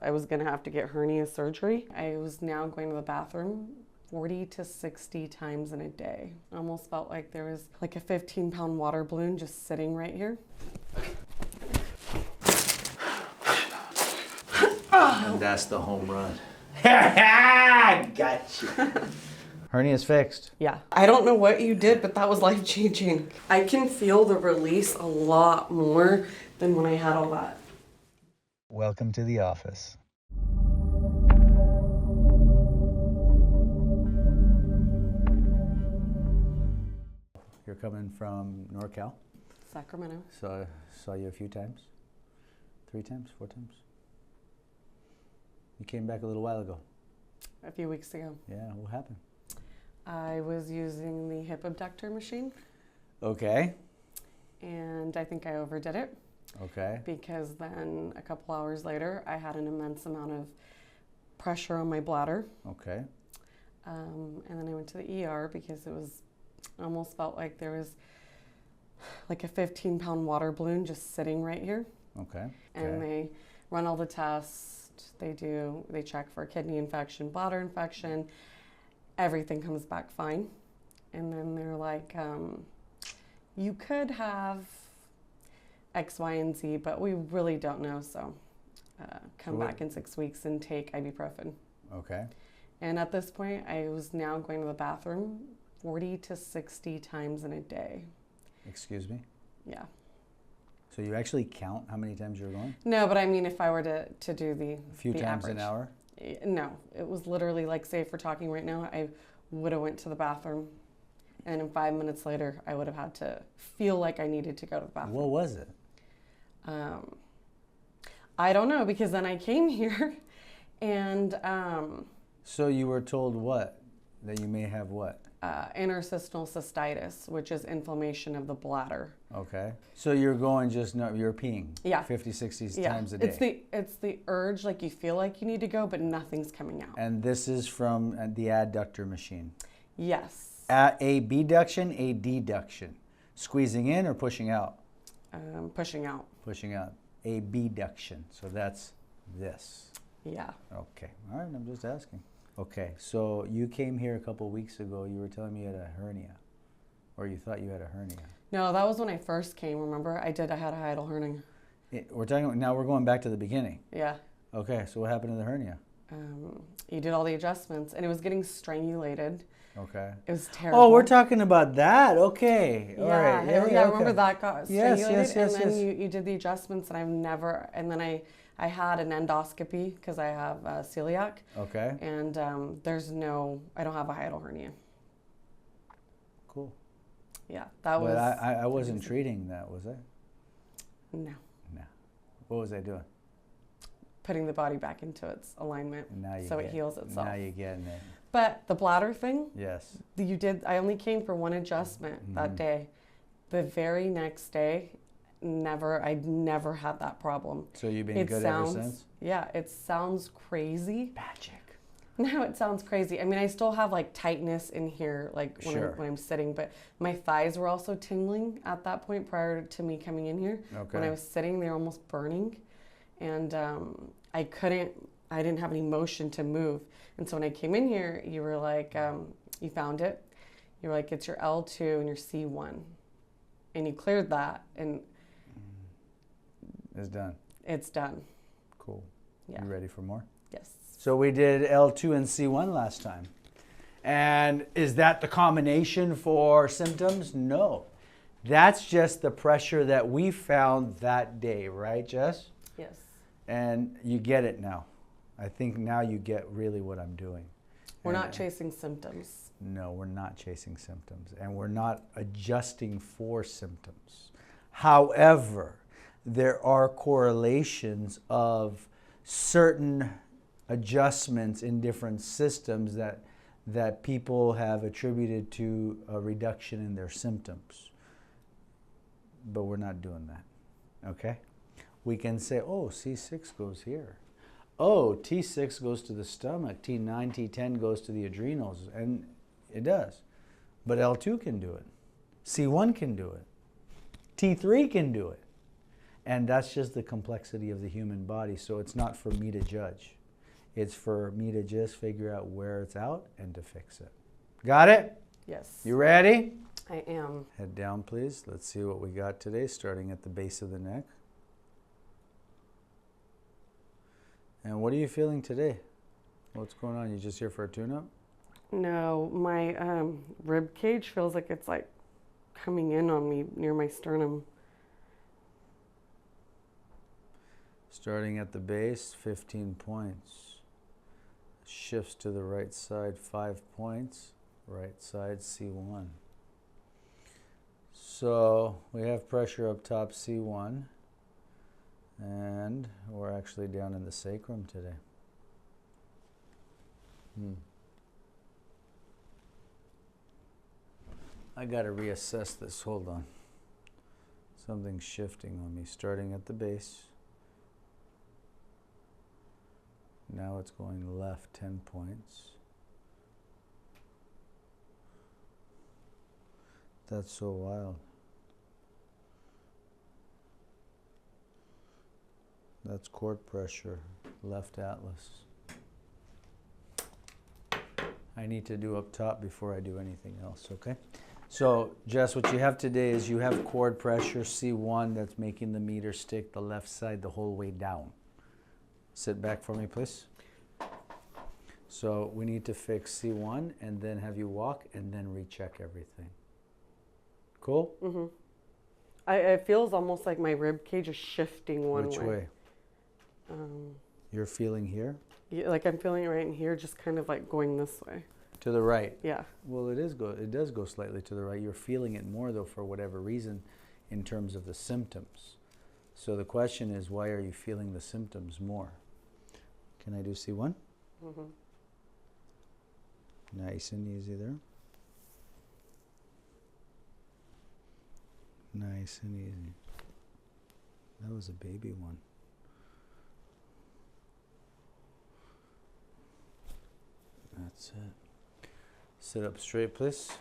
I was gonna have to get hernia surgery. I was now going to the bathroom 40 to 60 times in a day. I almost felt like there was like a 15-pound water balloon just sitting right here. And that's the home run. Gotcha. Hernia's fixed. Yeah. I don't know what you did, but that was life-changing. I can feel the release a lot more than when I had all that. Welcome to the office. You're coming from NorCal? Sacramento. So I saw you a few times. 3 times, 4 times. You came back a little while ago. A few weeks ago. Yeah, what happened? I was using the hip abductor machine. Okay. And I think I overdid it. Okay. Because then a couple hours later, I had an immense amount of pressure on my bladder. Okay. And then I went to the ER because I almost felt like there was like a 15-pound water balloon just sitting right here. Okay. And they run all the tests. They check for kidney infection, bladder infection. Everything comes back fine. And then they're like, you could have X, Y, and Z, but we really don't know. So come back in 6 weeks and take ibuprofen. Okay. And at this point, I was now going to the bathroom 40 to 60 times in a day. Excuse me? Yeah. So you actually count how many times you're going? No, but I mean, if I were to do the A few the times average. an hour? No, it was literally like, say if we're talking right now, I would have went to the bathroom, and in 5 minutes later, I would have had to feel like I needed to go to the bathroom. What was it? I don't know, because then I came here, and So you were told what? That you may have what? interstitial cystitis, which is inflammation of the bladder. Okay. So you're going you're peeing? Yeah. 50, 60 times a day? It's the urge, like you feel like you need to go, but nothing's coming out. And this is from the adductor machine? Yes. A abduction, a deduction? Squeezing in or pushing out? Pushing out. Pushing out. Abduction. So that's this. Yeah. Okay. All right, I'm just asking. Okay, so you came here a couple weeks ago. You were telling me you had a hernia, or you thought you had a hernia. No, that was when I first came, remember? I had a hiatal hernia. Now we're going back to the beginning. Yeah. Okay, so what happened to the hernia? You did all the adjustments, and it was getting strangulated. Okay. It was terrible. Oh, we're talking about that. Okay. All yeah, right. yeah, okay. remember that got strangulated? Yes. And then you did the adjustments, and then I had an endoscopy because I have celiac. Okay. And I don't have a hiatal hernia. Cool. Yeah, that was. But I wasn't treating that, was I? No. No. What was I doing? Putting the body back into its alignment so it heals itself. Now you're getting it. But the bladder thing, Yes. I only came for one adjustment that day. The very next day, I'd never had that problem. So you've been good ever since? Yeah, it sounds crazy. Magic. No, it sounds crazy. I mean, I still have like tightness in here, like when I'm sitting, but my thighs were also tingling at that point prior to me coming in here. Okay. When I was sitting, they were almost burning, and I didn't have any motion to move. And so when I came in here, you were like, you found it. You were like, it's your L2 and your C1, and you cleared that, and it's done. It's done. Cool. Yeah. You ready for more? Yes. So we did L2 and C1 last time. And is that the combination for symptoms? No. That's just the pressure that we found that day, right, Jess? Yes. And you get it now. I think now you get really what I'm doing. We're not chasing symptoms. No, we're not chasing symptoms. And we're not adjusting for symptoms. However, there are correlations of certain adjustments in different systems that people have attributed to a reduction in their symptoms. But we're not doing that, okay? We can say, oh, C6 goes here. Oh, T6 goes to the stomach, T9, T10 goes to the adrenals, and it does. But L2 can do it. C1 can do it. T3 can do it. And that's just the complexity of the human body. So it's not for me to judge. It's for me to just figure out where it's out and to fix it. Got it? Yes. You ready? I am. Head down, please. Let's see what we got today, starting at the base of the neck. And what are you feeling today? What's going on? You just here for a tune-up? No, my rib cage feels like it's like coming in on me near my sternum. Starting at the base, 15 points. Shifts to the right side, 5 points. Right side, C1. So we have pressure up top, C1. And we're actually down in the sacrum today. I got to reassess this. Hold on. Something's shifting on me, starting at the base. Now it's going left 10 points. That's so wild. That's cord pressure, left atlas. I need to do up top before I do anything else, okay? So, Jess, what you have today is you have cord pressure, C1, that's making the meter stick the left side the whole way down. Sit back for me, please. So we need to fix C1 and then have you walk and then recheck everything. Cool? Mm-hmm. It feels almost like my rib cage is shifting one way. Which way? You're feeling here? Yeah, like I'm feeling it right in here, just kind of like going this way. To the right? Yeah. Well, it does go slightly to the right. You're feeling it more, though, for whatever reason, in terms of the symptoms. So the question is, why are you feeling the symptoms more? Can I do C1? Mm-hmm. Nice and easy there. Nice and easy. That was a baby one. That's it. Sit up straight, please.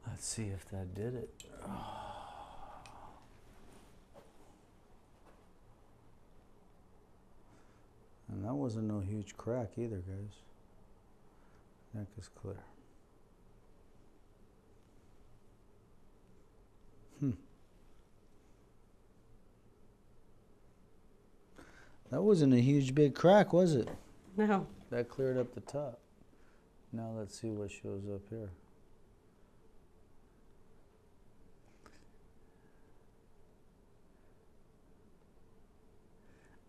Let's see if that did it. And that wasn't no huge crack either, guys. Neck is clear. That wasn't a huge big crack, was it? No. That cleared up the top. Now let's see what shows up here.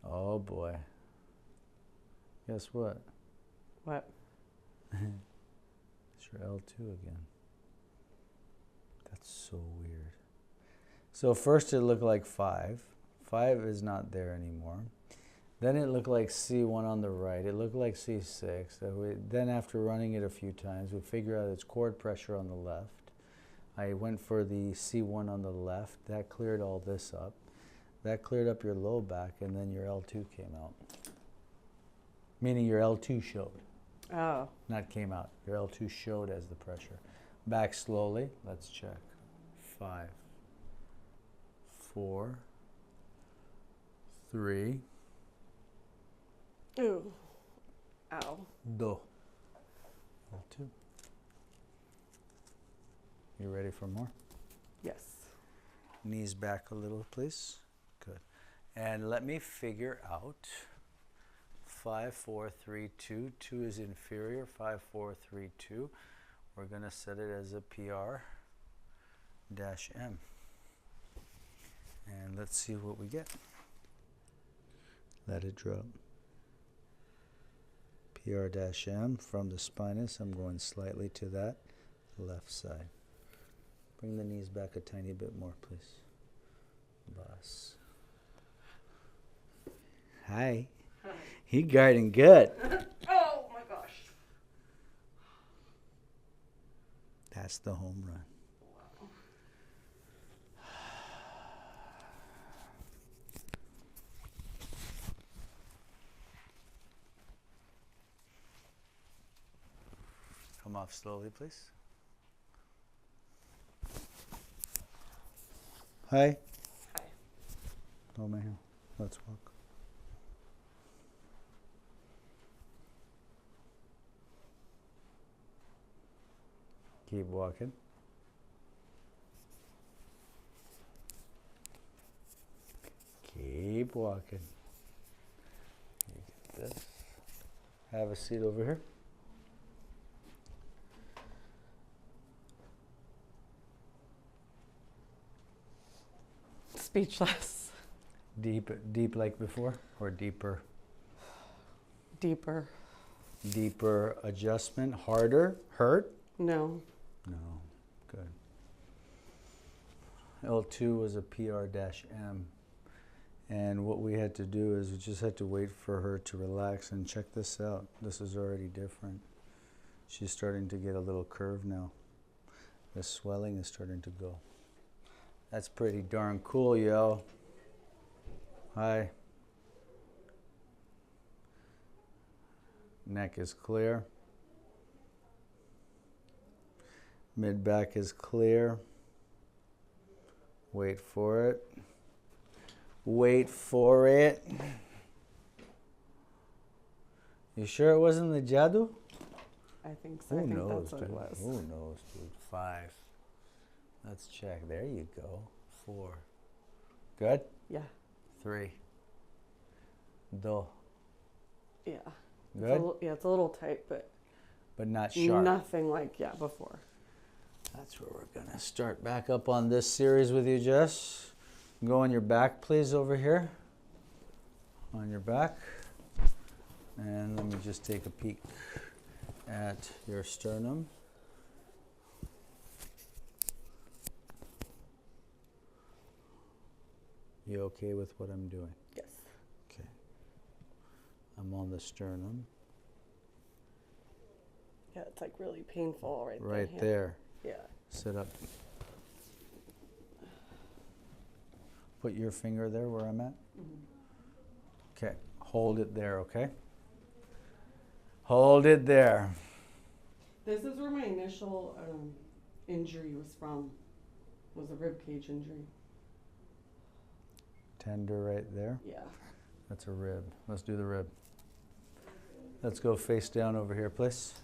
Oh boy. Guess what? What? It's your L2 again. That's so weird. So first it looked like 5. 5 is not there anymore. Then it looked like C1 on the right. It looked like C6. Then after running it a few times, we figured out it's cord pressure on the left. I went for the C1 on the left. That cleared all this up. That cleared up your low back, and then your L2 came out. Meaning your L2 showed. Oh. Not came out. Your L2 showed as the pressure. Back slowly. Let's check. 5, 4, 3, Ooh. Ow. Do. L2. You ready for more? Yes. Knees back a little, please. Good. And let me figure out 5, 4, 3, 2. 2 is inferior. 5, 4, 3, 2. We're going to set it as a PR-M. And let's see what we get. Let it drop. PR-M from the spinous. I'm going slightly to that left side. Bring the knees back a tiny bit more, please. Boss. Hi. Hi. He guarding good. Oh my gosh. That's the home run. Wow. Come off slowly, please. Hi. Hi. Hold my hand. Let's walk. Keep walking. Keep walking. You get this. Have a seat over here. Speechless. Deep like before, or deeper? Deeper. Deeper adjustment, harder, hurt? No. No, good. L2 was a PR-M. And what we had to do is we just had to wait for her to relax, and check this out. This is already different. She's starting to get a little curve now. The swelling is starting to go. That's pretty darn cool, yo. Hi. Neck is clear. Mid-back is clear. Wait for it. Wait for it. You sure it wasn't the jadoo? I think so. Who I think knows, that's what dude? it was. Who knows, dude? 5. Let's check. There you go. 4. Good? Yeah. 3. Do. Yeah. Good? It's a little tight, but Not sharp. nothing like, before. That's where we're going to start back up on this series with you, Jess. Go on your back, please, over here. On your back. And let me just take a peek at your sternum. You okay with what I'm doing? Yes. Okay. I'm on the sternum. Yeah, it's like really painful right there. Right there. Yeah. Sit up. Put your finger there where I'm at. Okay. Hold it there, okay? Hold it there. This is where my initial injury was from. Was a rib cage injury. Tender right there. Yeah. That's a rib. Let's do the rib. Let's go face down over here, please.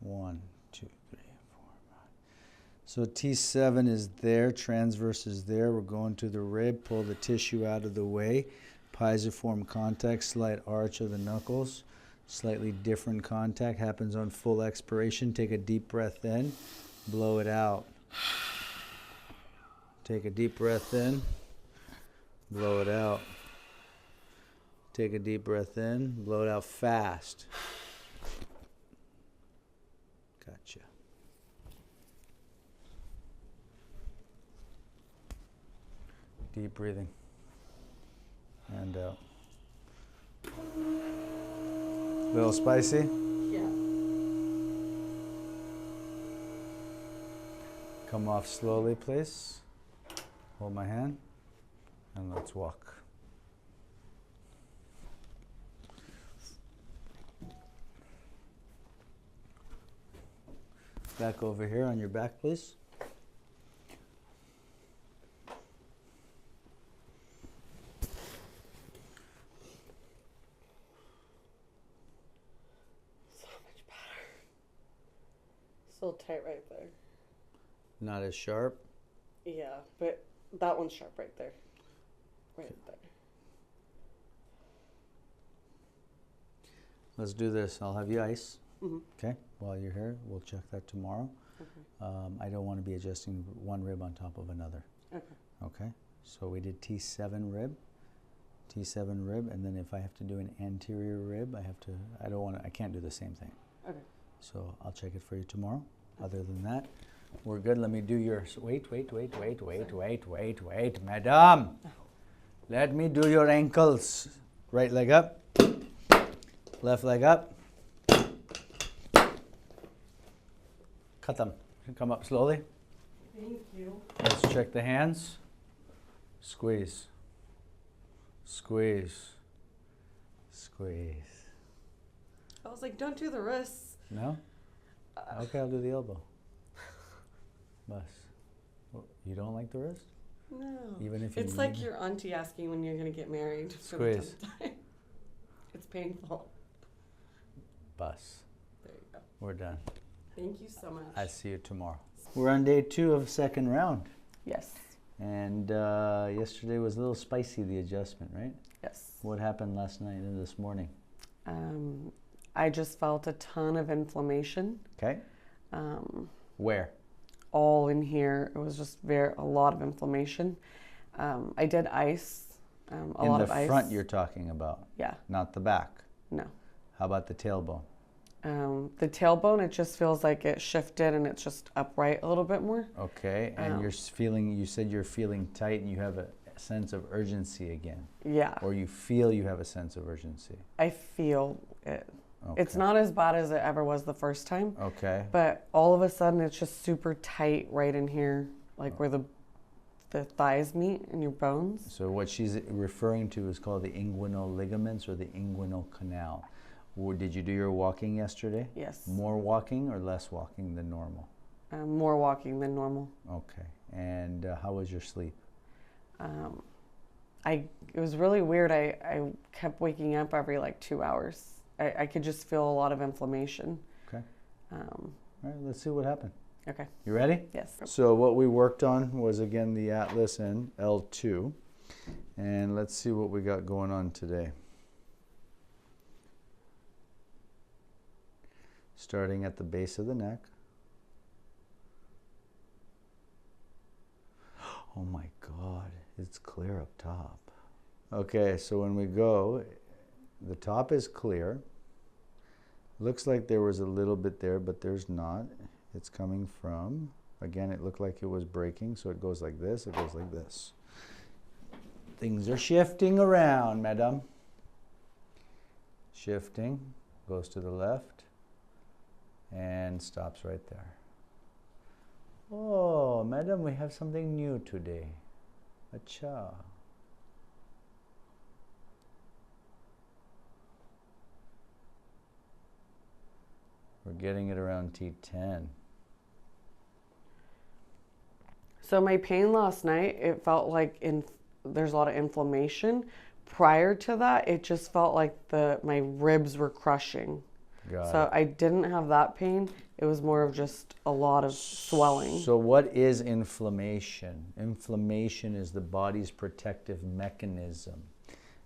1, 2, 3, 4, 5. So T7 is there, transverse is there. We're going to the rib, pull the tissue out of the way. Pisiform contact, slight arch of the knuckles. Slightly different contact, happens on full expiration. Take a deep breath in, blow it out. Take a deep breath in, blow it out. Take a deep breath in, blow it out fast. Gotcha. Deep breathing. And out. Little spicy? Yeah. Come off slowly, please. Hold my hand, and let's walk. Back over here on your back, please. So much better. Still tight right there. Not as sharp. Yeah, but that one's sharp right there. Right there. Let's do this. I'll have you ice. Mm-hmm. Okay, while you're here, we'll check that tomorrow. Okay. I don't want to be adjusting one rib on top of another. Okay. Okay, so we did T7 rib, and then if I have to do an anterior rib, I can't do the same thing. Okay. So I'll check it for you tomorrow. Other than that, we're good. Let me do your, wait, madam. Let me do your ankles. Right leg up, left leg up. Khatam. Come up slowly. Thank you. Let's check the hands. Squeeze. Squeeze. Squeeze. I was like, don't do the wrists. No? Okay, I'll do the elbow. Bus. You don't like the wrist? No. Even if you it's like your auntie asking when you're going to get married. Squeeze. For the 10th time. It's painful. Bus. There you go. We're done. Thank you so much. I see you tomorrow. We're on day 2 of second round. Yes. And yesterday was a little spicy, the adjustment, right? Yes. What happened last night and this morning? I just felt a ton of inflammation. Okay. Where? All in here. It was just a lot of inflammation. I did ice. A lot of ice. In the front you're talking about? Yeah. Not the back? No. How about the tailbone? The tailbone, it just feels like it shifted and it's just upright a little bit more. Okay, and you said you're feeling tight and you have a sense of urgency again. Yeah. Or you feel you have a sense of urgency. I feel it. Okay. It's not as bad as it ever was the first time. Okay. But all of a sudden it's just super tight right in here, like where the thighs meet and your bones. So what she's referring to is called the inguinal ligaments or the inguinal canal. Did you do your walking yesterday? Yes. More walking or less walking than normal? More walking than normal. Okay. And how was your sleep? It was really weird. I kept waking up every like 2 hours. I could just feel a lot of inflammation. Okay. All right, let's see what happened. Okay. You ready? Yes. So what we worked on was, again, the Atlas and L2. And let's see what we got going on today. Starting at the base of the neck. Oh my God, it's clear up top. Okay, so when we go, the top is clear. Looks like there was a little bit there, but there's not. It's coming from, again, it looked like it was breaking, so it goes like this, it goes like this. Things are shifting around, madam. Shifting, goes to the left, and stops right there. Oh, madam, we have something new today. Acha. We're getting it around T10. So my pain last night, it felt like there's a lot of inflammation. Prior to that, it just felt like my ribs were crushing. So I didn't have that pain. It was more of just a lot of swelling. So what is inflammation? Inflammation is the body's protective mechanism.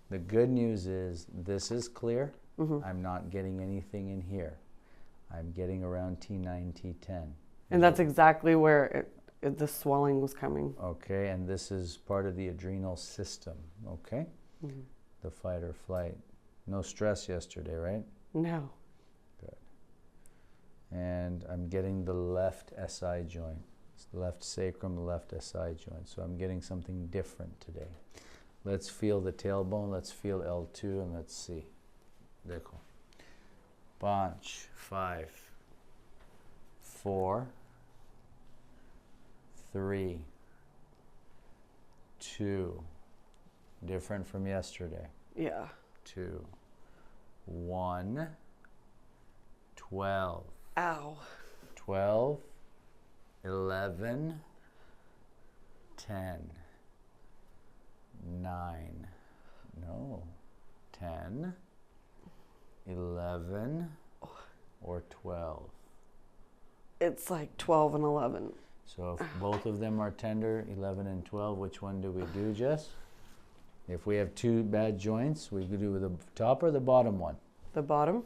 The good news is this is clear. Mm-hmm. I'm not getting anything in here. I'm getting around T9, T10. And that's exactly where the swelling was coming. Okay, and this is part of the adrenal system, okay? Mm-hmm. The fight or flight. No stress yesterday, right? No. Good. And I'm getting the left SI joint. It's the left sacrum, left SI joint. So I'm getting something different today. Let's feel the tailbone, let's feel L2, and let's see. Dekho. Bunch. 5, 4, 3, 2. Different from yesterday. Yeah. 2, 1, 12. Ow. 12, 11, 10, 9, no, 10, 11, or 12. It's like 12 and 11. So if both of them are tender, 11 and 12, which one do we do, Jess? If we have two bad joints, we could do the top or the bottom one? The bottom.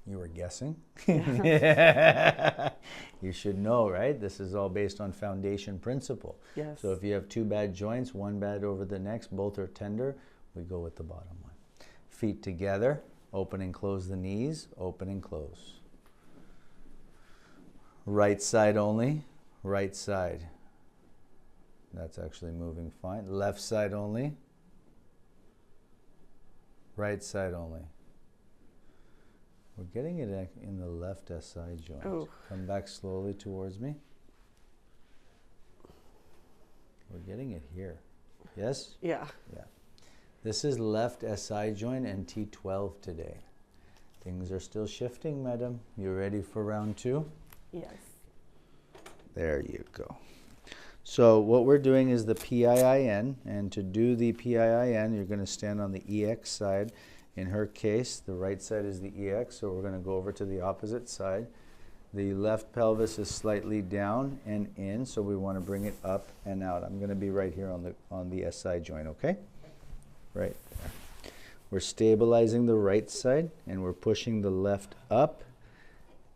You were guessing? Yeah. You should know, right? This is all based on foundation principle. Yes. So if you have two bad joints, one bad over the next, both are tender, we go with the bottom one. Feet together, open and close the knees, open and close. Right side only, right side. That's actually moving fine. Left side only, right side only. We're getting it in the left SI joint. Ooh. Come back slowly towards me. We're getting it here. Yes? Yeah. Yeah. This is left SI joint and T12 today. Things are still shifting, madam. You ready for round 2? Yes. There you go. So what we're doing is the PIIN, and to do the PIIN, you're going to stand on the EX side. In her case, the right side is the EX, so we're going to go over to the opposite side. The left pelvis is slightly down and in, so we want to bring it up and out. I'm going to be right here on the SI joint, okay? Right there. We're stabilizing the right side, and we're pushing the left up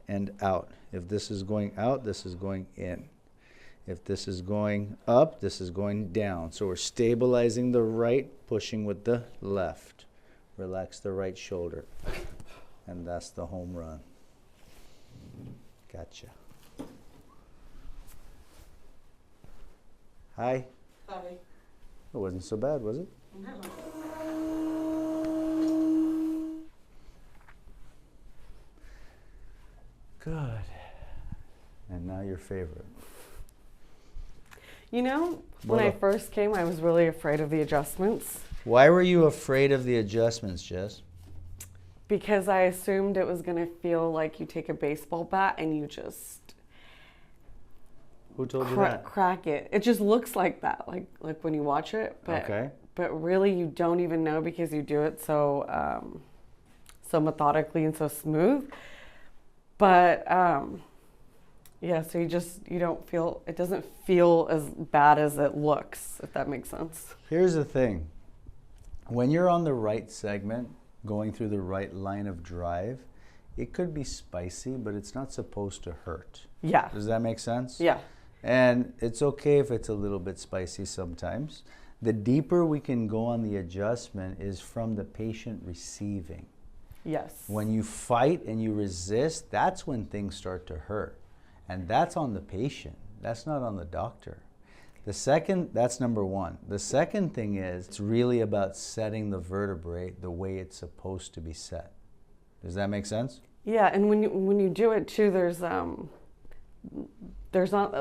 and out. If this is going out, this is going in. If this is going up, this is going down. So we're stabilizing the right, pushing with the left. Relax the right shoulder. And that's the home run. Gotcha. Hi. Hi. It wasn't so bad, was it? No. Good. And now your favorite. You know, when I first came, I was really afraid of the adjustments. Why were you afraid of the adjustments, Jess? Because I assumed it was going to feel like you take a baseball bat and you just Who told you that? crack it. It just looks like that, like when you watch it. But, Okay. But really, you don't even know because you do it so so methodically and so smooth. But yeah, so you don't feel, it doesn't feel as bad as it looks, if that makes sense. Here's the thing. When you're on the right segment, going through the right line of drive, it could be spicy, but it's not supposed to hurt. Yeah. Does that make sense? Yeah. And it's okay if it's a little bit spicy sometimes. The deeper we can go on the adjustment is from the patient receiving. Yes. When you fight and you resist, that's when things start to hurt. And that's on the patient. That's not on the doctor. That's number one. The second thing is, it's really about setting the vertebrae the way it's supposed to be set. Does that make sense? Yeah, and when you do it too, there's not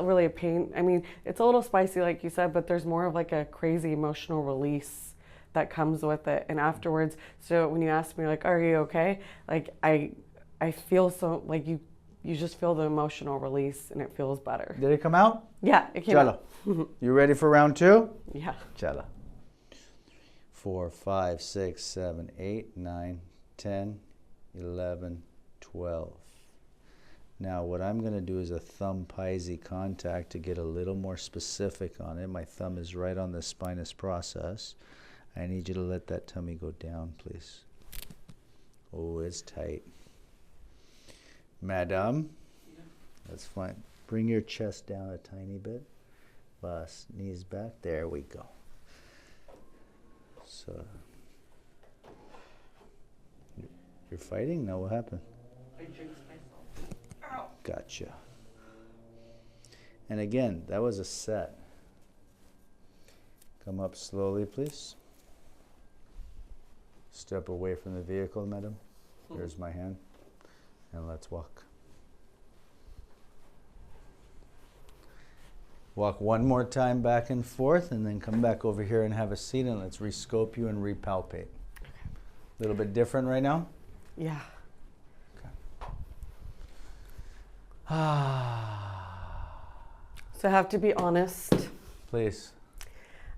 really a pain. I mean, it's a little spicy, like you said, but there's more of like a crazy emotional release that comes with it. And afterwards, so when you ask me like, "Are you okay?" Like I feel so like you just feel the emotional release, and it feels better. Did it come out? Yeah, it came Chalo. out. You ready for round two? Yeah. Chalo. 4, 5, 6, 7, 8, 9, 10, 11, 12. Now what I'm going to do is a thumb Pisces contact to get a little more specific on it. My thumb is right on the spinous process. I need you to let that tummy go down, please. Oh, it's tight. Madam, that's fine. Bring your chest down a tiny bit. Bus, knees back. There we go. So, you're fighting? No, what happened? I jinxed myself. Ow. Gotcha. And again, that was a set. Come up slowly, please. Step away from the vehicle, madam. Here's my hand. And let's walk. Walk one more time back and forth, and then come back over here and have a seat, and let's rescope you and repalpate. A little bit different right now? Yeah. Okay. So I have to be honest. Please.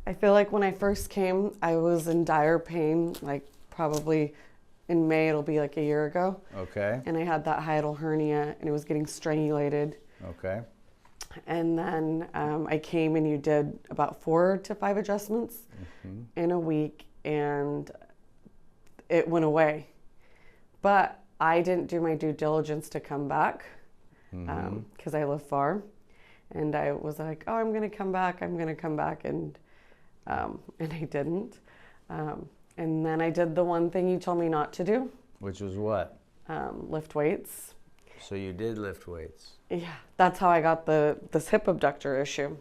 I feel like when I first came, I was in dire pain, like probably in May, it'll be like a year ago. Okay. And I had that hiatal hernia, and it was getting strangulated. Okay. And then I came, and you did about 4 to 5 adjustments in a week, and it went away. But I didn't do my due diligence to come back because I live far. And I was like, oh, I'm going to come back. And I didn't. And then I did the one thing you told me not to do. Which was what? Lift weights. So you did lift weights. Yeah, that's how I got this hip abductor issue.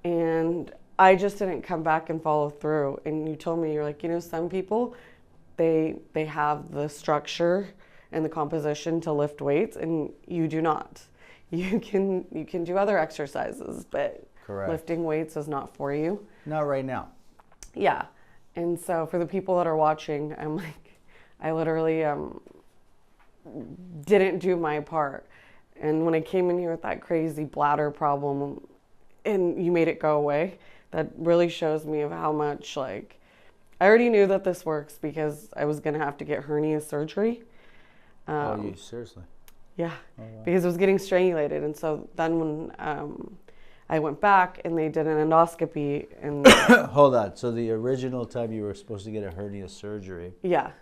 And I just didn't come back and follow through. And you told me, you're like, some people, they have the structure and the composition to lift weights, and you do not. You can do other exercises, but Correct. Lifting weights is not for you. Not right now. Yeah. And so for the people that are watching, I'm like, I literally didn't do my part. And when I came in here with that crazy bladder problem, and you made it go away. That really shows me of how much, like, I already knew that this works because I was going to have to get hernia surgery. Oh, you seriously? Yeah, Oh, wow. because it was getting strangulated. And so then when I went back and they did an endoscopy and Hold on. So the original time you were supposed to get a hernia surgery yeah,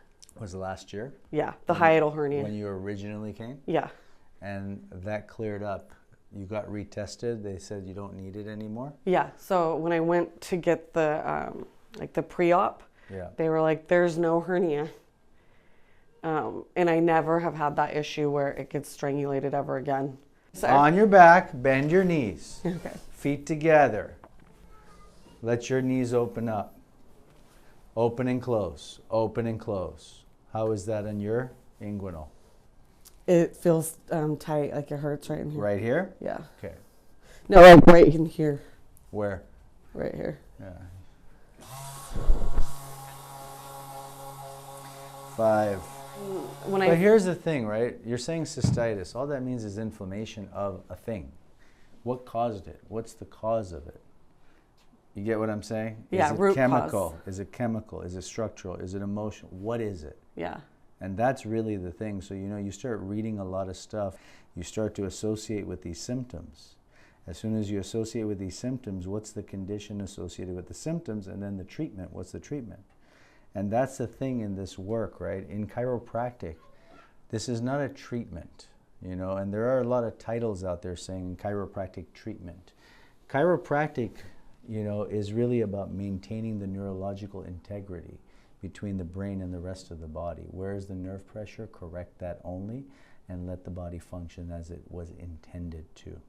was last year? yeah, the hiatal hernia. When you originally came? Yeah, And that cleared up. You got retested. They said you don't need it anymore? yeah. So when I went to get the like the pre-op, Yeah. they were like, "There's no hernia," and I never have had that issue where it gets strangulated ever again. So, On your back, bend your knees. okay. Feet together. Let your knees open up. Open and close. Open and close. How is that on your inguinal? It feels tight, like it hurts right in here. Right here? Yeah. Okay. No, like right in here. Where? Right here. Yeah. 5. But here's the thing, right? You're saying cystitis. All that means is inflammation of a thing. What caused it? What's the cause of it? You get what I'm saying? Yeah, is it root chemical? cause. Is it chemical? Is it structural? Is it emotional? What is it? Yeah. And that's really the thing. So, you know, you start reading a lot of stuff. You start to associate with these symptoms. As soon as you associate with these symptoms, what's the condition associated with the symptoms? And then the treatment. What's the treatment? And that's the thing in this work, right? In chiropractic, this is not a treatment, you know, and there are a lot of titles out there saying chiropractic treatment. Chiropractic, you know, is really about maintaining the neurological integrity between the brain and the rest of the body. Where is the nerve pressure? Correct that only and let the body function as it was intended to.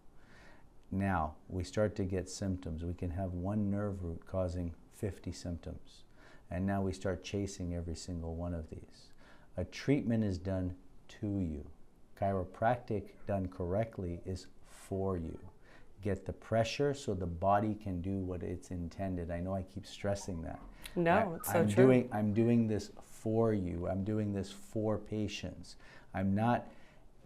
Now, we start to get symptoms. We can have one nerve root causing 50 symptoms. And now we start chasing every single one of these. A treatment is done to you. Chiropractic done correctly is for you. Get the pressure so the body can do what it's intended. I know I keep stressing that. No, it's so true. I'm doing this for you. I'm doing this for patients. I'm not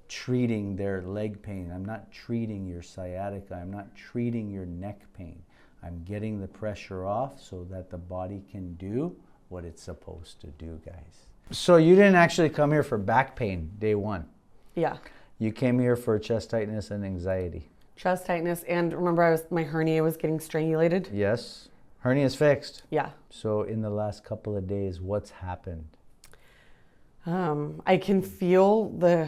treating their leg pain. I'm not treating your sciatica. I'm not treating your neck pain. I'm getting the pressure off so that the body can do what it's supposed to do, guys. So you didn't actually come here for back pain day one. Yeah. You came here for chest tightness and anxiety. Chest tightness, and remember my hernia was getting strangulated? Yes. Hernia is fixed. Yeah. So in the last couple of days, what's happened? I can feel the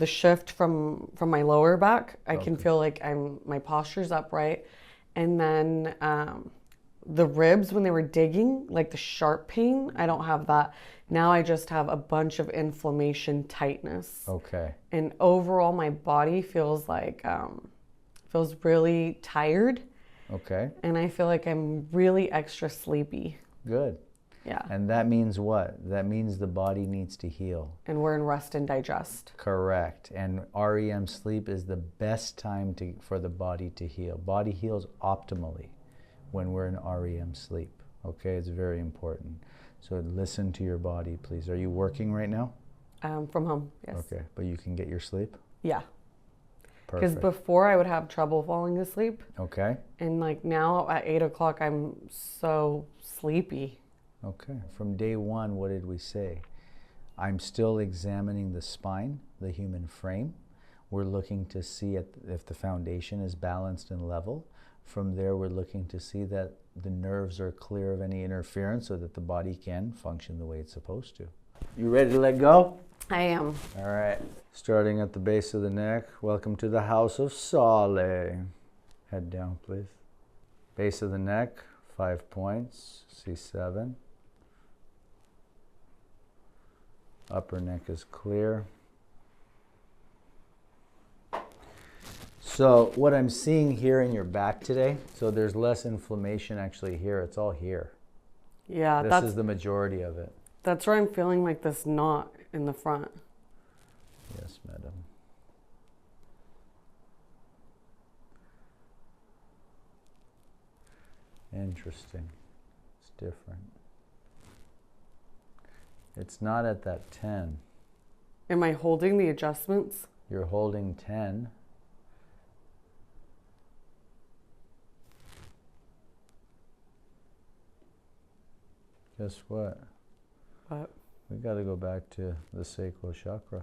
shift from my lower back. I can feel like my posture's upright. And then the ribs, when they were digging, like the sharp pain, I don't have that. Now I just have a bunch of inflammation, tightness. Okay. And overall, my body feels like, feels really tired. Okay. And I feel like I'm really extra sleepy. Good. Yeah. And that means what? That means the body needs to heal. And we're in rest and digest. Correct. And REM sleep is the best time for the body to heal. Body heals optimally when we're in REM sleep. Okay, it's very important. So listen to your body, please. Are you working right now? From home, yes. Okay, but you can get your sleep? Yeah. Because Perfect. before I would have trouble falling asleep. Okay. And like now at 8 o'clock, I'm so sleepy. Okay. From day one, what did we say? I'm still examining the spine, the human frame. We're looking to see if the foundation is balanced and level. From there, we're looking to see that the nerves are clear of any interference so that the body can function the way it's supposed to. You ready to let go? I am. All right. Starting at the base of the neck. Welcome to the house of Sale. Head down, please. Base of the neck, 5 points, C7. Upper neck is clear. So what I'm seeing here in your back today, so there's less inflammation actually here. It's all here. Yeah, This is the majority of it. that's where I'm feeling like this knot in the front. Yes, madam. Interesting. It's different. It's not at that 10. Am I holding the adjustments? You're holding 10. Guess what? What? We got to go back to the sacral chakra.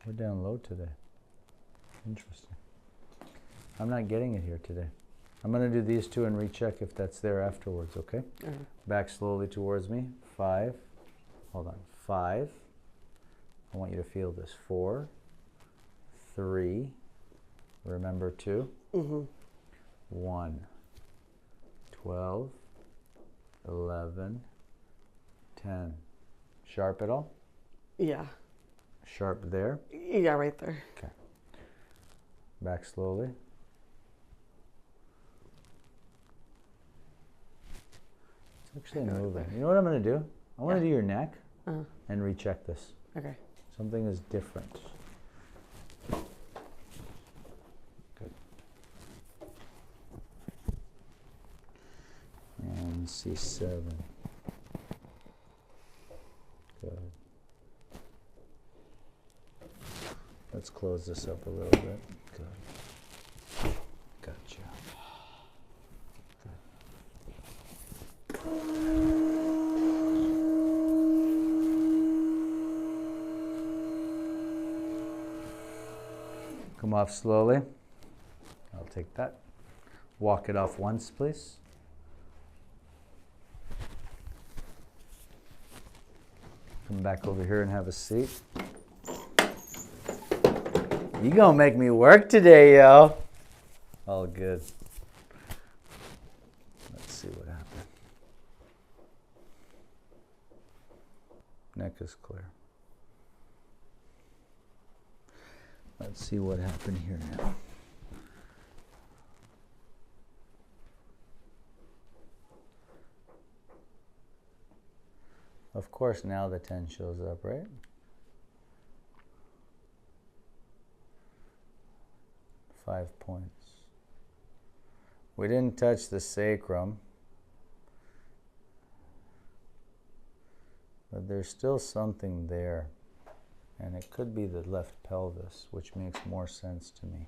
We're down low today. Interesting. I'm not getting it here today. I'm going to do these two and recheck if that's there afterwards, okay? Back slowly towards me. 5. Hold on. 5. I want you to feel this. 4. 3. Remember 2. 1. 12. 11. 10. Sharp at all? Yeah. Sharp there? Yeah, right there. Okay. Back slowly. It's actually moving. You know what I'm going to do? I want to do your neck and recheck this. Okay. Something is different. Good. And C7. Good. Let's close this up a little bit. Good. Gotcha. Come off slowly. I'll take that. Walk it off once, please. Come back over here and have a seat. You gonna make me work today, yo. All good. Let's see what happened. Neck is clear. Let's see what happened here now. Of course, now the 10 shows up, right? Five points. We didn't touch the sacrum, but there's still something there. And it could be the left pelvis, which makes more sense to me.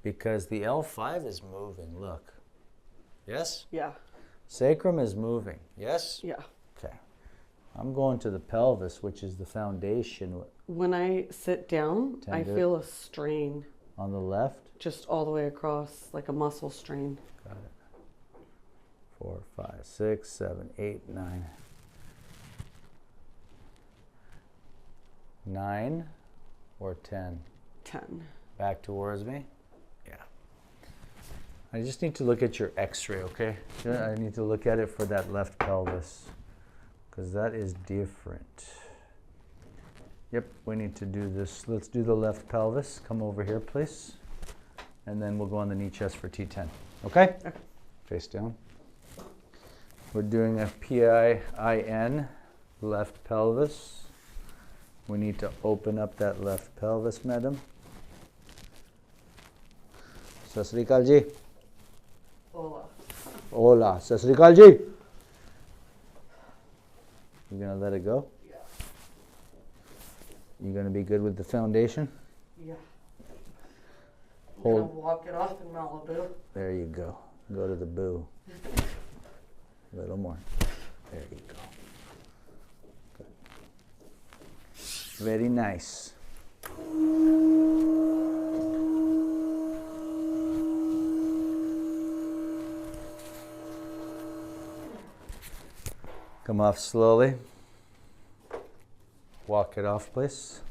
Because the L5 is moving, look. Yes? Yeah. Sacrum is moving, yes? Yeah. Okay. I'm going to the pelvis, which is the foundation. When I sit down, I feel a strain. On the left? Just all the way across, like a muscle strain. Got it. 4, 5, 6, 7, 8, 9. 9 or 10? 10. Back towards me? Yeah. I just need to look at your x-ray, okay? I need to look at it for that left pelvis, because that is different. Yep, we need to do this. Let's do the left pelvis. Come over here, please. And then we'll go on the knee chest for T10. Okay? Okay. Face down. We're doing a PIIN, left pelvis. We need to open up that left pelvis, madam. Sat Sri Akal ji. Hola. Hola. Sat Sri Akal ji. You gonna let it go? Yeah. You gonna be good with the foundation? Yeah. Hold. I'm gonna walk it off in Malibu. There you go. Go to the boo. A little more. There you go. Good. Very nice. Come off slowly. Walk it off, please.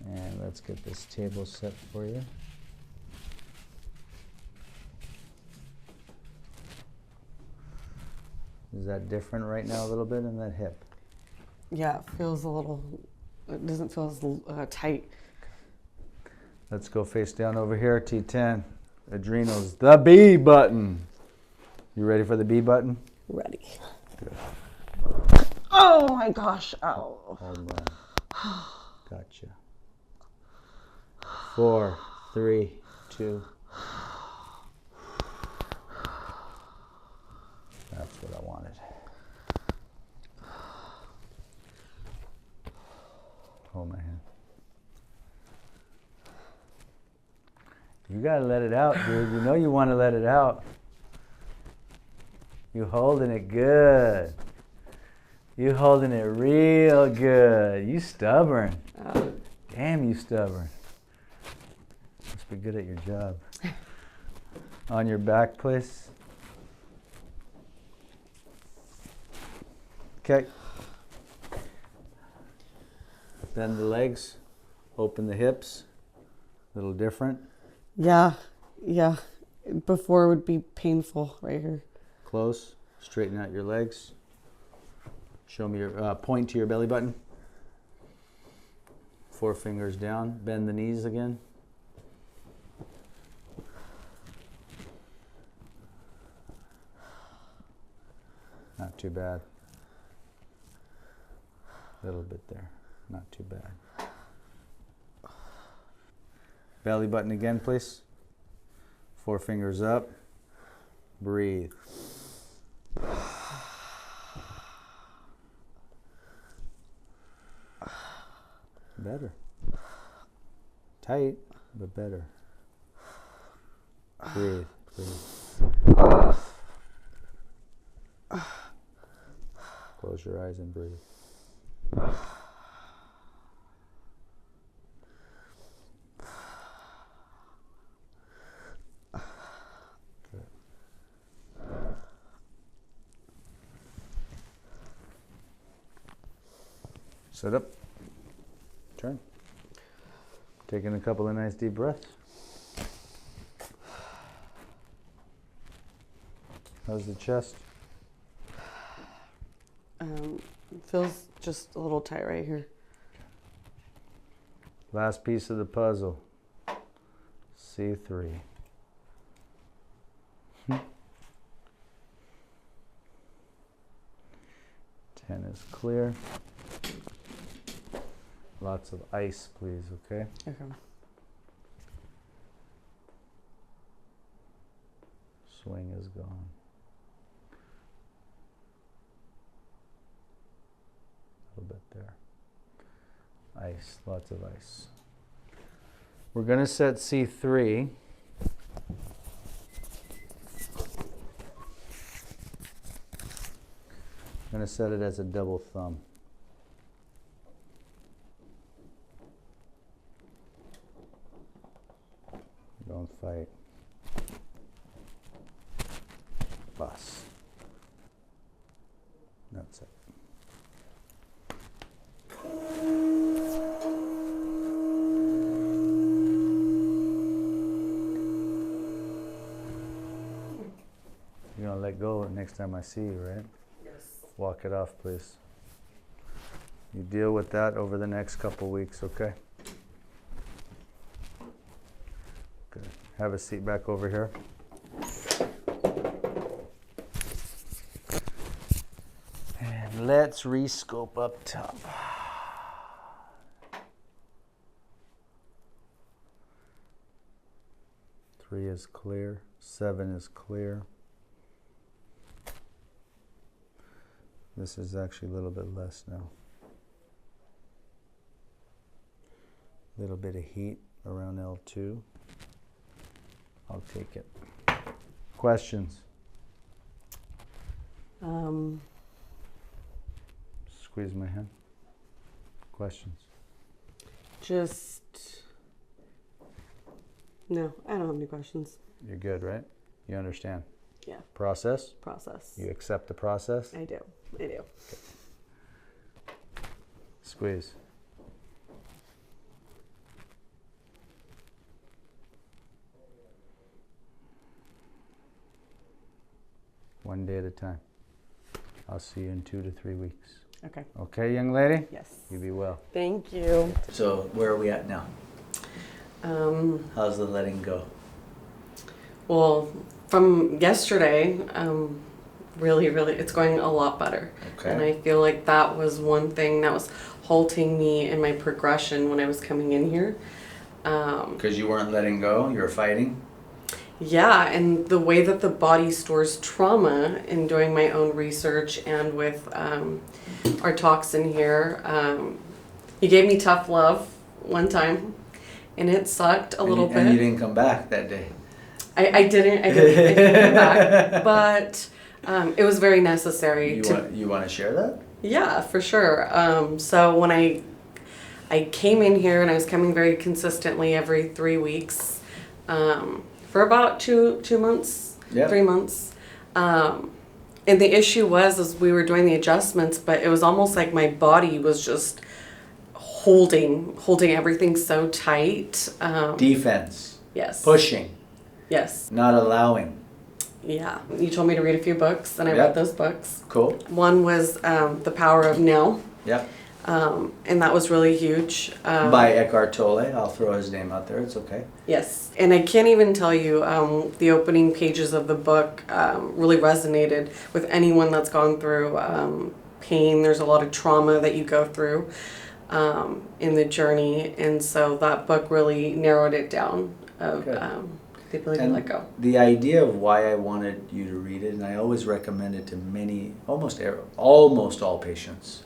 And let's get this table set for you. Is that different right now a little bit in that hip? Yeah, it feels a little, it doesn't feel as tight. Let's go face down over here, T10. Adrenals, the B button. You ready for the B button? Ready. Good. Oh my gosh, ow. Hold on. Gotcha. 4, 3, 2. That's what I wanted. Hold my hand. You gotta let it out, dude. You know you want to let it out. You holding it good. You holding it real good. You stubborn. Damn, you stubborn. Must be good at your job. On your back, please. Okay. Bend the legs. Open the hips. A little different. Yeah. Before it would be painful right here. Close. Straighten out your legs. Show me your point to your belly button. 4 fingers down. Bend the knees again. Not too bad. A little bit there. Not too bad. Belly button again, please. 4 fingers up. Breathe. Better. Tight, but better. Breathe. Close your eyes and breathe. Good. Sit up. Turn. Taking a couple of nice deep breaths. How's the chest? Feels just a little tight right here. Last piece of the puzzle. C3. 10 is clear. Lots of ice, please, okay? Okay. Swing is gone. A little bit there. Ice, lots of ice. We're going to set C3. I'm going to set it as a double thumb. Don't fight. Bus. That's it. You're going to let go next time I see you, right? Yes. Walk it off, please. You deal with that over the next couple weeks, okay? Good. Have a seat back over here. And let's re-scope up top. 3 is clear. 7 is clear. This is actually a little bit less now. A little bit of heat around L2. I'll take it. Questions? Squeeze my hand. Questions? No, I don't have any questions. You're good, right? You understand? Yeah. Process? Process. You accept the process? I do. Okay. Squeeze. One day at a time. I'll see you in 2 to 3 weeks. Okay. Okay, young lady? Yes. You be well. Thank you. So, where are we at now? How's the letting go? Well, from yesterday, really, it's going a lot better. Okay. And I feel like that was one thing that was halting me in my progression when I was coming in here. Because you weren't letting go, you were fighting? Yeah, and the way that the body stores trauma in doing my own research and with our talks in here, he gave me tough love one time, and it sucked a little bit. And you didn't come back that day. I didn't come back, but It was very necessary. You want to share that? Yeah, for sure. So when I came in here, and I was coming very consistently every 3 weeks, for about 2 months, 3 months. And the issue was we were doing the adjustments, but it was almost like my body was just holding everything so tight. Defense. Yes. Pushing. Yes. Not allowing. Yeah. You told me to read a few books, and I read those books. Cool. One was The Power of Now. Yep. And that was really huge. By Eckhart Tolle. I'll throw his name out there. It's okay. Yes. And I can't even tell you, the opening pages of the book really resonated with anyone that's gone through pain. There's a lot of trauma that you go through in the journey. And so that book really narrowed it down of the ability to let go. The idea of why I wanted you to read it, and I always recommend it to almost all patients,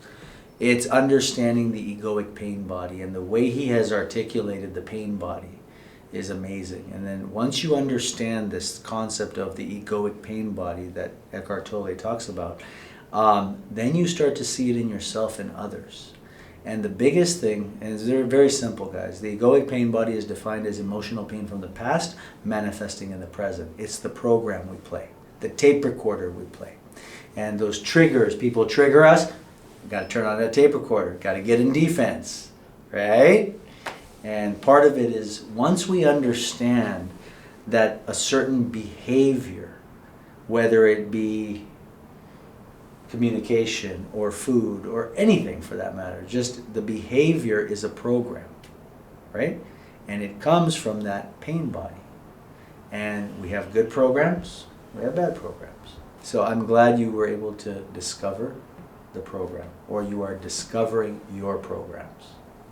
it's understanding the egoic pain body, and the way he has articulated the pain body is amazing. And then once you understand this concept of the egoic pain body that Eckhart Tolle talks about, then you start to see it in yourself and others. And the biggest thing, and it's very simple, guys, the egoic pain body is defined as emotional pain from the past manifesting in the present. It's the program we play, the tape recorder we play. And those triggers, people trigger us, got to turn on that tape recorder, got to get in defense, right? And part of it is once we understand that a certain behavior, whether it be communication or food or anything for that matter, just the behavior is a program, right? And it comes from that pain body. And we have good programs, we have bad programs. So I'm glad you were able to discover the program, or you are discovering your programs.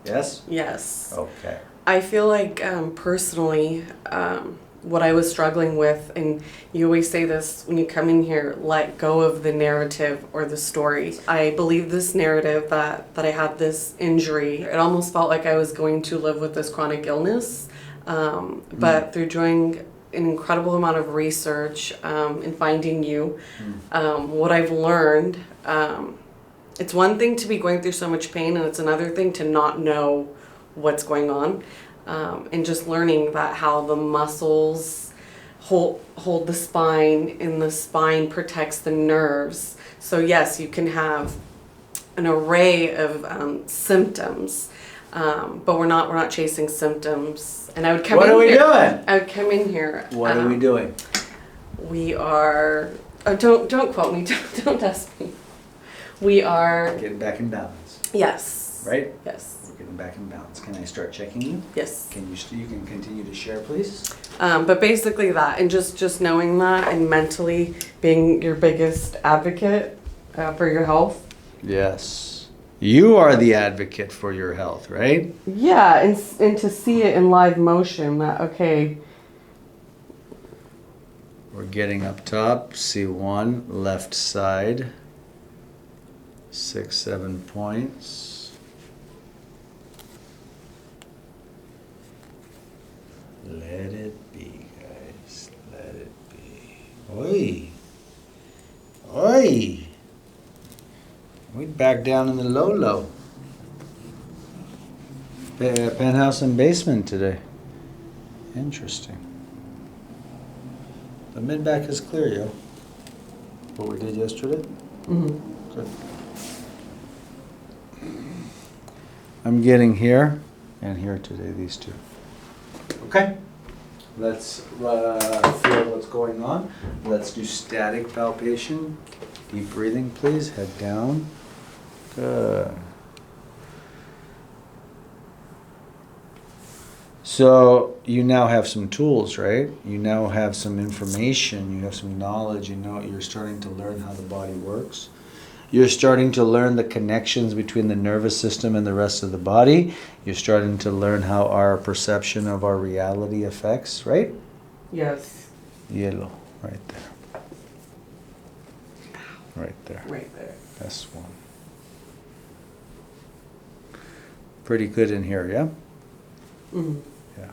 Yes? Yes. Okay. I feel like personally, what I was struggling with, and you always say this when you come in here, let go of the narrative or the story. I believe this narrative that I had this injury. It almost felt like I was going to live with this chronic illness. But through doing an incredible amount of research and finding you, what I've learned, it's one thing to be going through so much pain, and it's another thing to not know what's going on. And just learning that how the muscles hold the spine, and the spine protects the nerves. So yes, you can have an array of symptoms, but we're not chasing symptoms. And I would come in here. What are we doing? I would come in here. What are we doing? We are. Oh, don't quote me. Don't test me. We are getting back in balance. Yes. Right? Yes. Getting back in balance. Can I start checking you? Yes. Can you can continue to share, please? But basically that, and just knowing that, and mentally being your biggest advocate for your health. Yes. You are the advocate for your health, right? Yeah, and to see it in live motion, that, okay. We're getting up top, C1, left side, 6, 7 points. Let it be, guys. Let it be. Oi. Oi. We'd back down in the low. Penthouse and basement today. Interesting. The mid-back is clear, yo. What we did yesterday? Mm-hmm. Good. I'm getting here and here today, these two. Okay, let's feel what's going on. Let's do static palpation. Deep breathing, please. Head down. Good. So you now have some tools, right? You now have some information. You have some knowledge. You know, you're starting to learn how the body works. You're starting to learn the connections between the nervous system and the rest of the body. You're starting to learn how our perception of our reality affects, right? Yes. Yellow, right there. Right there. Right there. That's one. Pretty good in here, yeah? Mm-hmm. Yeah.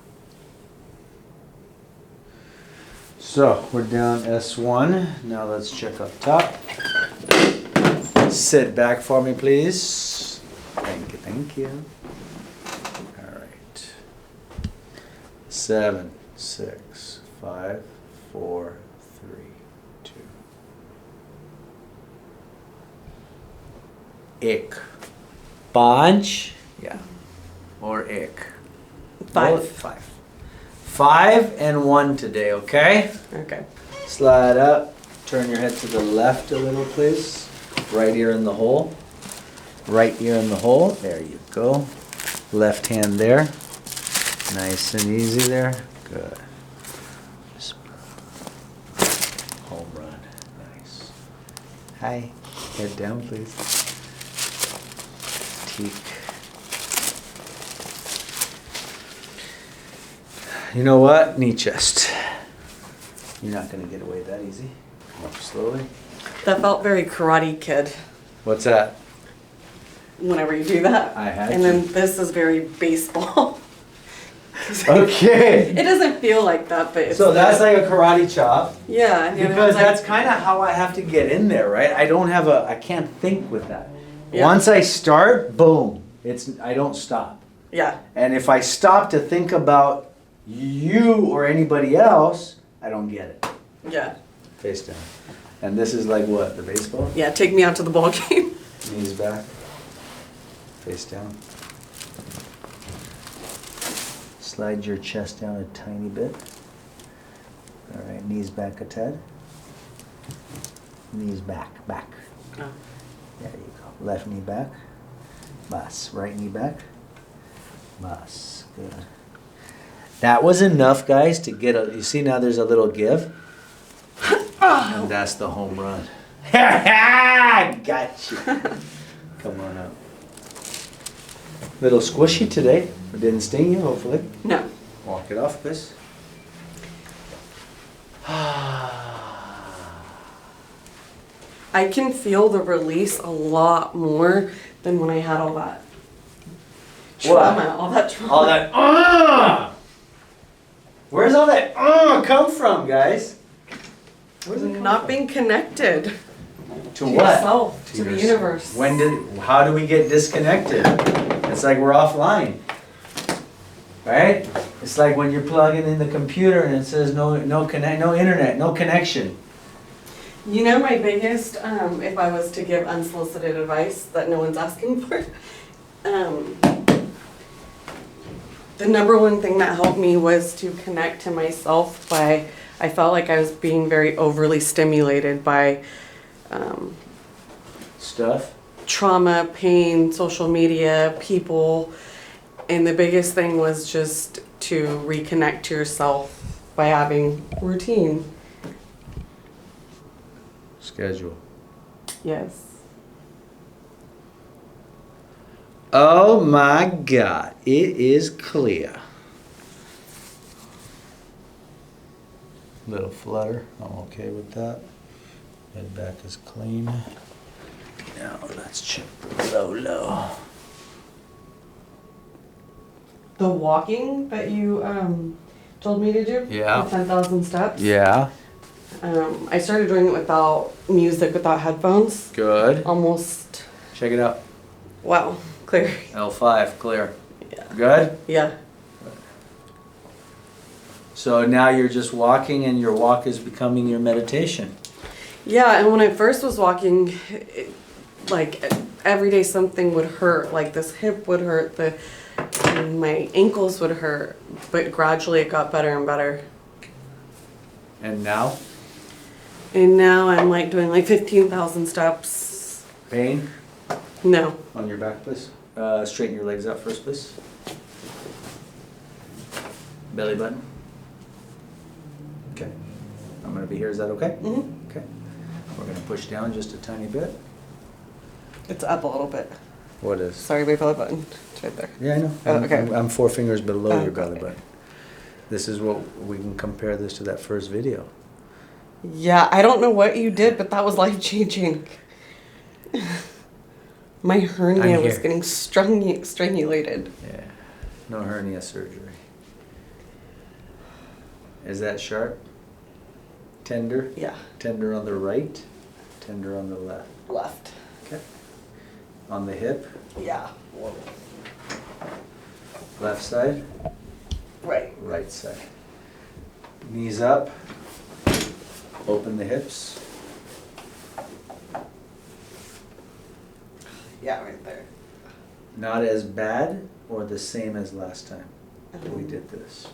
So we're down S1. Now let's check up top. Sit back for me, please. Thank you, thank you. All right. 7, 6, 5, 4, 3, 2. Ick. Bunch. Yeah. Or ick. 5. 5. 5 and 1 today, okay? Okay. Slide up. Turn your head to the left a little, please. Right ear in the hole. Right ear in the hole. There you go. Left hand there. Nice and easy there. Good. Home run. Nice. Hi. Head down, please. Teak. You know what? Knee chest. You're not going to get away that easy. Come up slowly. That felt very Karate Kid What's that? whenever you do that. I had And to. then this is very baseball. Okay. It doesn't feel like that, but it's So that's like a karate chop. yeah. And the other Because one's that's like, kind of how I have to get in there, right? I can't think with that. Yeah. Once I start, boom, I don't stop. yeah, And if I stop to think about you or anybody else, I don't get it. yeah, Face down. And this is like what, the baseball? yeah. Take me out to the ball game. Knees back. Face down. Slide your chest down a tiny bit. All right, knees back a tad. Knees back. Oh. There you go. Left knee back. Bus. Right knee back. Bus. Good. That was enough, guys, to get you see now there's a little give? And that's the home run. Gotcha. Come on up. Little squishy today. It didn't sting you, hopefully. No. Walk it off, please. I can feel the release a lot more than when I had all that trauma. All that trauma. All that, Where's all that come from, guys? Where's it come Not from? being connected To to what? yourself, to the yourself. universe. How do we get disconnected? It's like we're offline. Right? It's like when you're plugging in the computer and it says no internet, no connection. You know, my biggest, if I was to give unsolicited advice that no one's asking for, the number one thing that helped me was to connect to myself by, I felt like I was being very overly stimulated by Stuff. trauma, pain, social media, people. And the biggest thing was just to reconnect to yourself by having routine. Schedule. Yes. Oh my God, it is clear. Little flutter, I'm okay with that. Head back is clean. Now let's check low. The walking that you told me to do, Yeah. the 10,000 steps. Yeah, I started doing it without music, without headphones. good. Almost, Check it out. wow, clear. L5, clear. Yeah. Good? Yeah. So now you're just walking and your walk is becoming your meditation. Yeah, and when I first was walking, like every day something would hurt. Like this hip would hurt, my ankles would hurt, but gradually it got better and better. And now? And now I'm like doing like 15,000 steps. Pain? No. On your back, please. Straighten your legs out first, please. Belly button. Okay. I'm going to be here. Is that okay? Mm-hmm. Okay. We're going to push down just a tiny bit. It's up a little bit. What is? Sorry, my belly button. It's right there. Yeah, I know. Oh, okay. I'm 4 fingers below Oh, your got belly it. button. This is what we can compare this to that first video. Yeah, I don't know what you did, but that was life changing. My hernia I'm was here. getting strangulated. Yeah. No hernia surgery. Is that sharp? Tender? Yeah. Tender on the right, tender on the left. Left. Okay. On the hip, Yeah. left side, Right. right side. Knees up, open the hips. Yeah, right there. Not as bad or the same as last time we did this.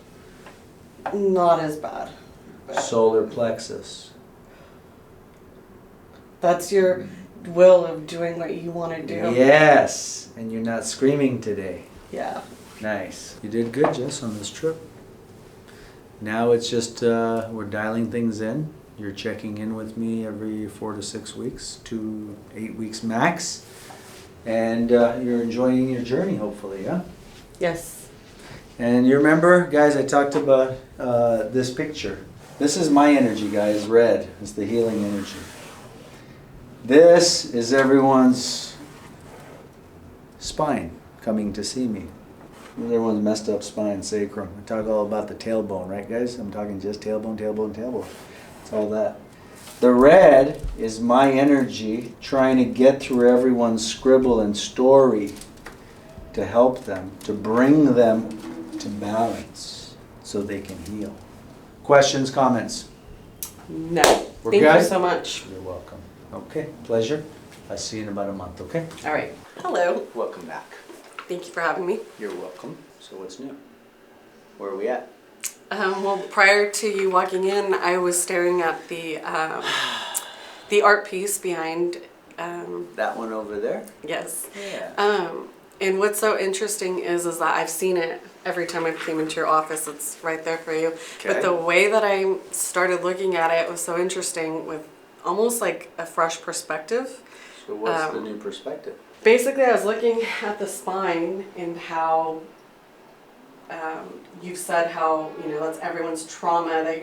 Not as bad. But Solar plexus. that's your will of doing what you want to do. Yes, and you're not screaming today. Yeah. Nice. You did good, Jess, on this trip. Now it's just we're dialing things in. You're checking in with me every 4 to 6 weeks, 2 to 8 weeks max, and you're enjoying your journey, hopefully, yeah. Yes. And you remember, guys, I talked about this picture. This is my energy, guys. Red is the healing energy. This is everyone's spine coming to see me. Everyone's messed up spine, sacrum. I talk all about the tailbone, right, guys? I'm talking just tailbone, tailbone, tailbone. It's all that. The red is my energy trying to get through everyone's scribble and story to help them, to bring them to balance so they can heal. Questions, comments? No. We're Thank good? you so much. You're welcome. Okay, pleasure. I'll see you in about a month, okay? All right. Hello. Welcome back. Thank you for having me. You're welcome. So what's new? Where are we at? Well, prior to you walking in, I was staring at the art piece behind. That one over there? Yes. Yeah. And what's so interesting is that I've seen it every time I came into your office. It's right there for you. Okay. But the way that I started looking at it was so interesting, with almost like a fresh perspective. So what's the new perspective? Basically, I was looking at the spine and how you've said how, that's everyone's trauma, that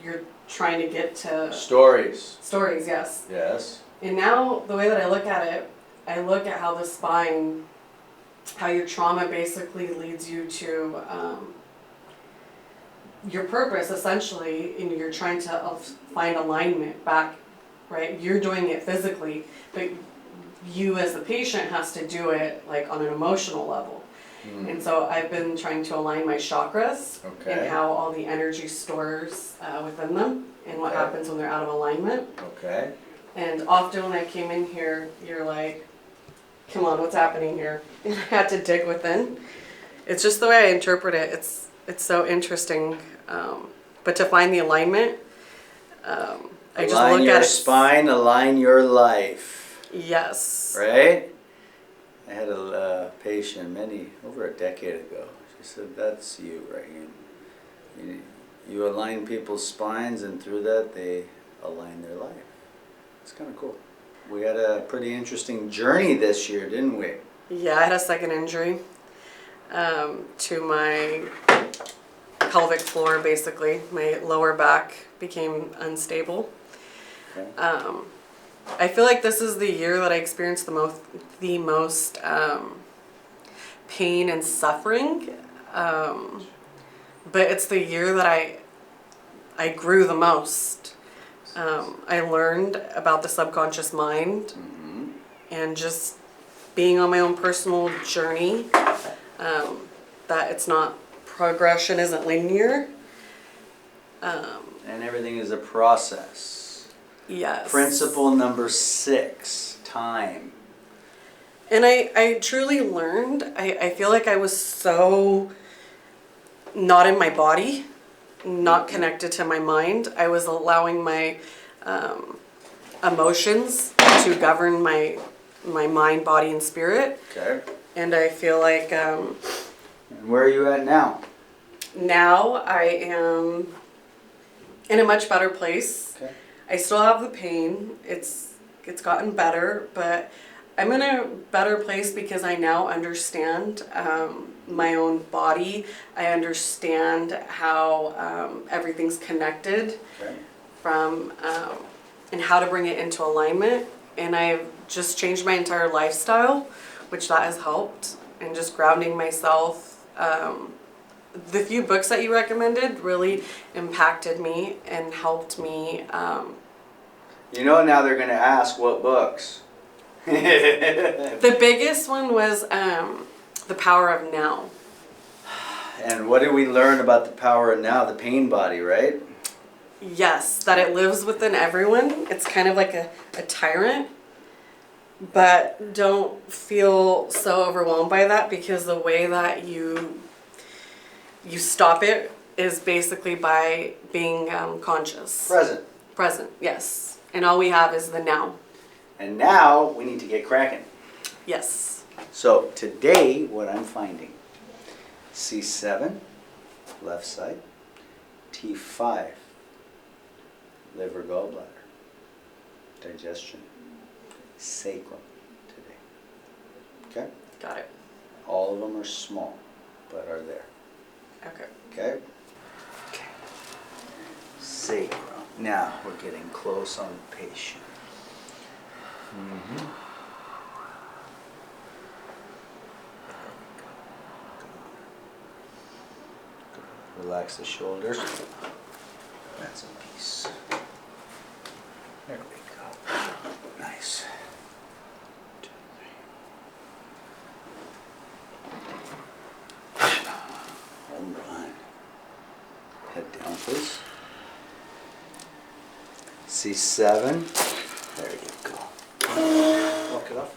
you're trying to get to Stories. stories, yes. Yes. And now the way that I look at it, I look at how the spine, how your trauma basically leads you to your purpose, essentially, and you're trying to find alignment back, right? You're doing it physically, but you as the patient has to do it like on an emotional level. And so I've been trying to align my chakras and how all the energy stores within them and what happens when they're out of alignment. Okay. And often when I came in here, you're like, come on, what's happening here? And I had to dig within. It's just the way I interpret it. It's so interesting. But to find the alignment, I just Align look your at it. spine, align your life. Yes. Right? I had a patient over a decade ago. She said, that's you, Rahim. You align people's spines, and through that they align their life. It's kind of cool. We had a pretty interesting journey this year, didn't we? Yeah, I had a second injury to my pelvic floor, basically. My lower back became unstable. Okay. I feel like this is the year that I experienced the most pain and suffering, but it's the year that I grew the most. I learned about the subconscious mind and just being on my own personal journey, that it's not, progression isn't linear. And everything is a process. Yes. Principle number 6, time. And I truly learned, I feel like I was so not in my body, not connected to my mind. I was allowing my emotions to govern my mind, body, and spirit. Okay. And I feel like And where are you at now? now I am in a much better place. Okay. I still have the pain. It's gotten better, but I'm in a better place because I now understand my own body. I understand how everything's connected from and how to bring it into alignment. And I've just changed my entire lifestyle, which that has helped, and just grounding myself the few books that you recommended really impacted me and helped me. You know, now they're going to ask what books. The biggest one was The Power of Now. And what did we learn about the power of now? The pain body, right? Yes, that it lives within everyone. It's kind of like a tyrant. But don't feel so overwhelmed by that, because the way that you stop it is basically by being conscious. Present, yes. And all we have is the now. And now we need to get cracking. Yes. So today, what I'm finding, C7, left side, T5, liver, gallbladder, digestion, sacrum today. Okay? Got it. All of them are small, but are there. Okay. Okay? Okay. Sacrum. Now we're getting close on the patient. Mm-hmm. Relax the shoulders. That's a piece. There we go. Nice. 2, 3. Home run. Head down, please. C7. There you go. Walk it off.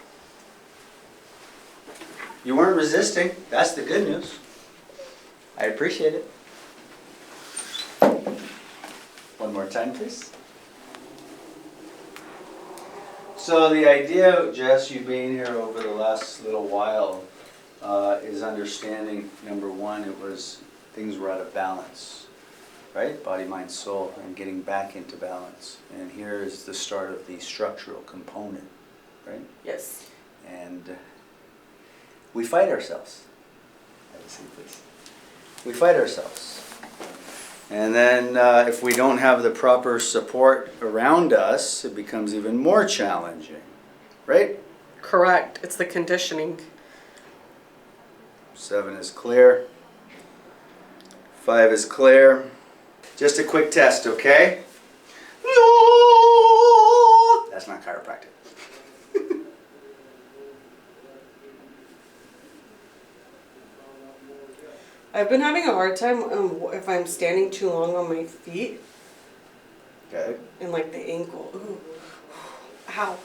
You weren't resisting. That's the good news. I appreciate it. One more time, please. So the idea, Jess, you being here over the last little while, is understanding, number one, it was things were out of balance, right? Body, mind, soul, and getting back into balance. And here is the start of the structural component, right? Yes. And we fight ourselves. Have a seat, please. We fight ourselves. And then if we don't have the proper support around us, it becomes even more challenging, right? Correct. It's the conditioning. 7 is clear. 5 is clear. Just a quick test, okay? That's not chiropractic. I've been having a hard time if I'm standing too long on my feet. Okay. And like the ankle. Ooh. Ow.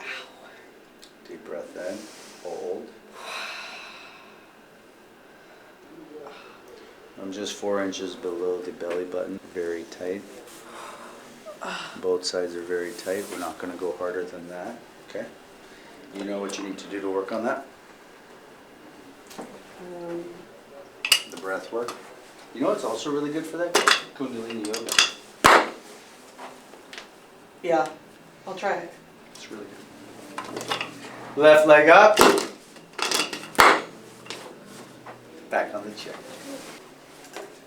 Ow. Deep breath in. Hold. I'm just 4 inches below the belly button. Very tight. Both sides are very tight. We're not going to go harder than that. Okay? You know what you need to do to work on that? The breath work. You know what's also really good for that? Kundalini yoga. Yeah. I'll try it. It's really good. Left leg up. Back on the chair.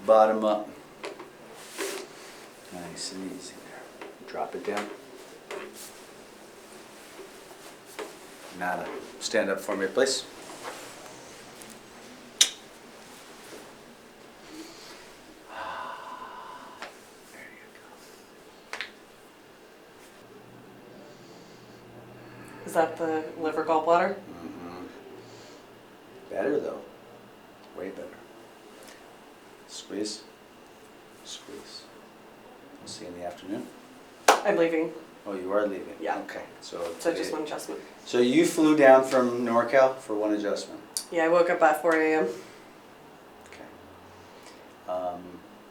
Bottom up. Nice and easy there. Drop it down. Nada. Stand up for me, please. There you go. Is that the liver gallbladder? Mm-hmm. Better though. Way better. Squeeze. Squeeze. We'll see you in the afternoon. I'm leaving. Oh, you are leaving? Yeah. Okay. So Just one adjustment. So you flew down from NorCal for one adjustment? Yeah, I woke up at 4 a.m. Okay.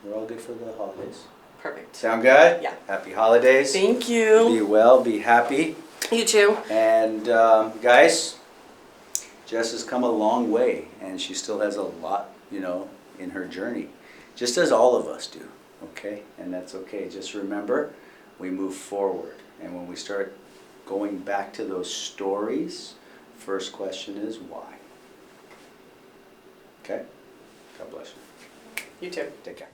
We're all good for the holidays. Perfect. Sound good? Yeah. Happy holidays. Thank you. Be well, be happy. You too. And guys, Jess has come a long way, and she still has a lot, you know, in her journey, just as all of us do, okay? And that's okay. Just remember, we move forward. And when we start going back to those stories, first question is why? Okay? God bless you. You too. Take care.